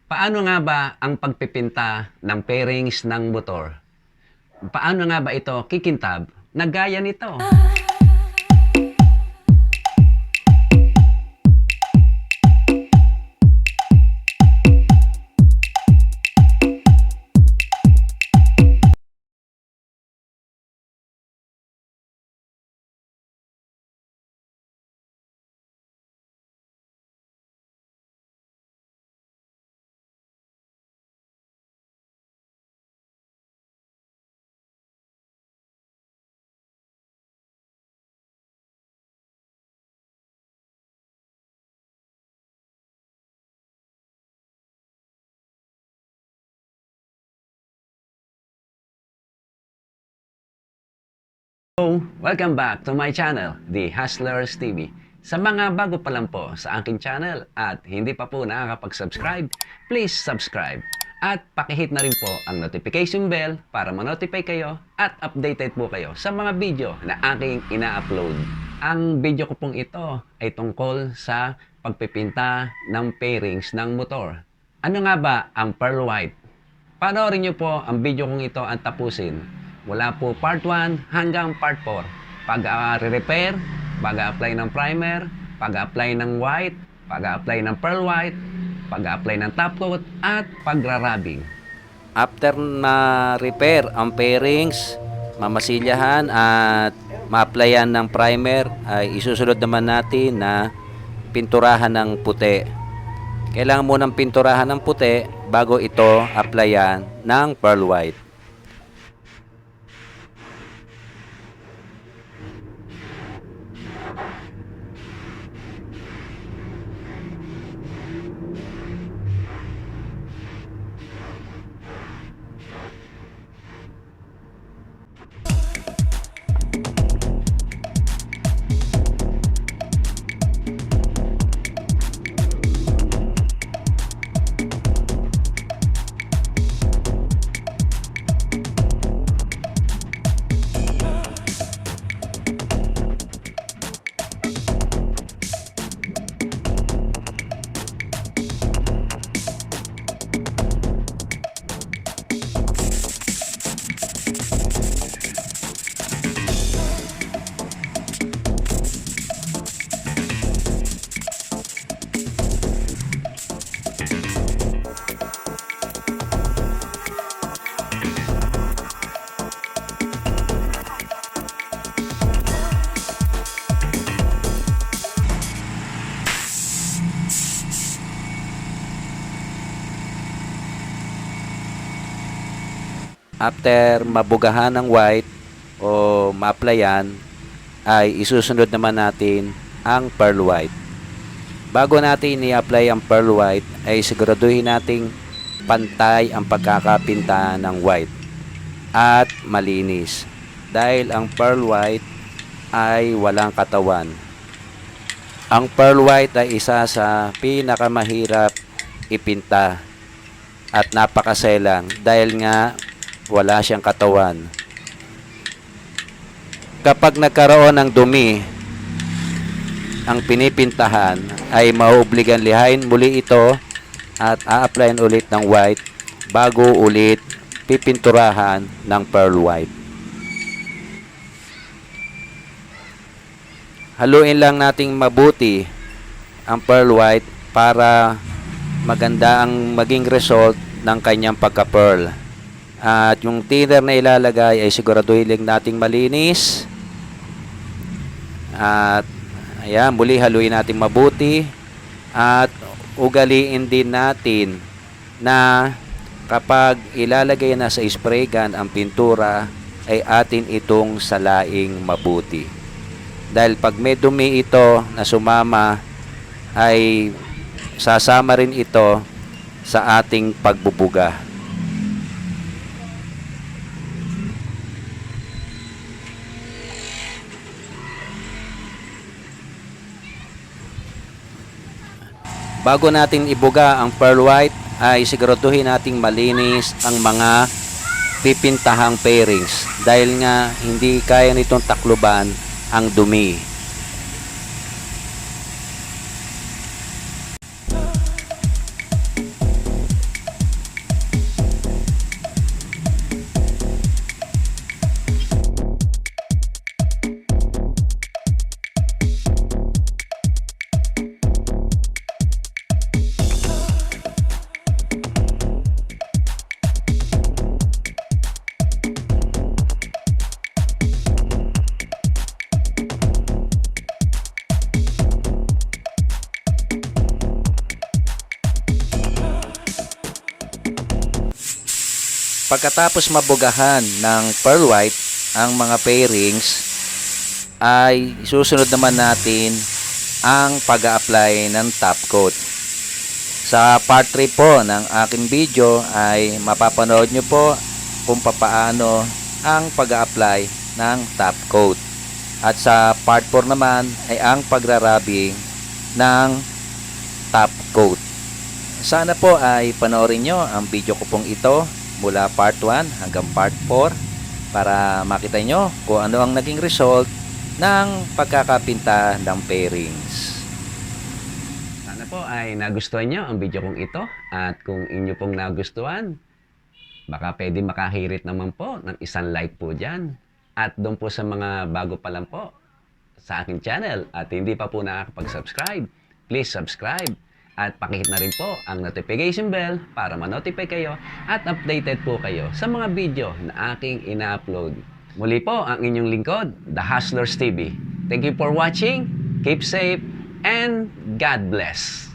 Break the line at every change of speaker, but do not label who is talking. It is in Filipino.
Paano nga ba ang pagpipinta ng pairings ng motor? Paano nga ba ito kikintab na gaya nito? So, welcome back to my channel, The Hustlers TV. Sa mga bago pa lang po sa aking channel at hindi pa po nakakapag-subscribe, please subscribe. At pakihit na rin po ang notification bell para ma-notify kayo at updated po kayo sa mga video na aking ina-upload. Ang video ko pong ito ay tungkol sa pagpipinta ng pairings ng motor. Ano nga ba ang pearl white? Panoorin niyo po ang video kong ito at tapusin. Mula po part 1 hanggang part 4. Pag-repair, pag-apply ng primer, pag-apply ng white, pag-apply ng pearl white, pag-apply ng top coat, at pagra-rubbing.
After na repair ang pairings, mamasilyahan at ma-applyan ng primer, ay isusunod naman natin na pinturahan ng puti. Kailangan mo ng pinturahan ng puti bago ito applyan ng pearl white. After mabugahan ng white o ma-applyan, ay isusunod naman natin ang pearl white. Bago natin i-apply ang pearl white, ay siguraduhin nating pantay ang pagkakapinta ng white at malinis. Dahil ang pearl white ay walang katawan. Ang pearl white ay isa sa pinakamahirap ipinta at napakaselang dahil nga wala siyang katawan. Kapag nagkaroon ng dumi ang pinipintahan, ay mauobligan lihain muli ito at a-applyan ulit ng white bago ulit pipinturahan ng pearl white. Haluin lang nating mabuti ang pearl white para maganda ang maging result ng kanyang pagka-pearl. At yung thinner na ilalagay ay siguraduhin lang nating malinis. At ayan, muli haluin natin mabuti. At ugaliin din natin na kapag ilalagay na sa spray gun ang pintura, ay atin itong salaing mabuti. Dahil pag may dumi ito na sumama, ay sasama rin ito sa ating pagbubuga. Bago natin ibuga ang pearl white, ay siguraduhin nating malinis ang mga pipintahang pairings dahil nga hindi kaya nitong takluban ang dumi. Pagkatapos mabugahan ng pearl white ang mga pairings, ay susunod naman natin ang pag-a-apply ng top coat. Sa part 3 po ng aking video ay mapapanood nyo po kung papaano ang pag-a-apply ng top coat. At sa part 4 naman ay ang pagrarubbing ng top coat. Sana po ay panoorin nyo ang video ko pong ito mula part 1 hanggang part 4 para makita nyo kung ano ang naging result ng pagkakapinta ng pairings.
Sana po ay nagustuhan nyo ang video kong ito at kung inyo pong nagustuhan, baka pwede makahirit naman po ng isang like po dyan. At doon po sa mga bago pa lang po sa aking channel at hindi pa po nakakapag-subscribe, please subscribe at pakihit na rin po ang notification bell para ma-notify kayo at updated po kayo sa mga video na aking ina-upload. Muli po ang inyong lingkod, The Hustlers TV. Thank you for watching, keep safe, and God bless!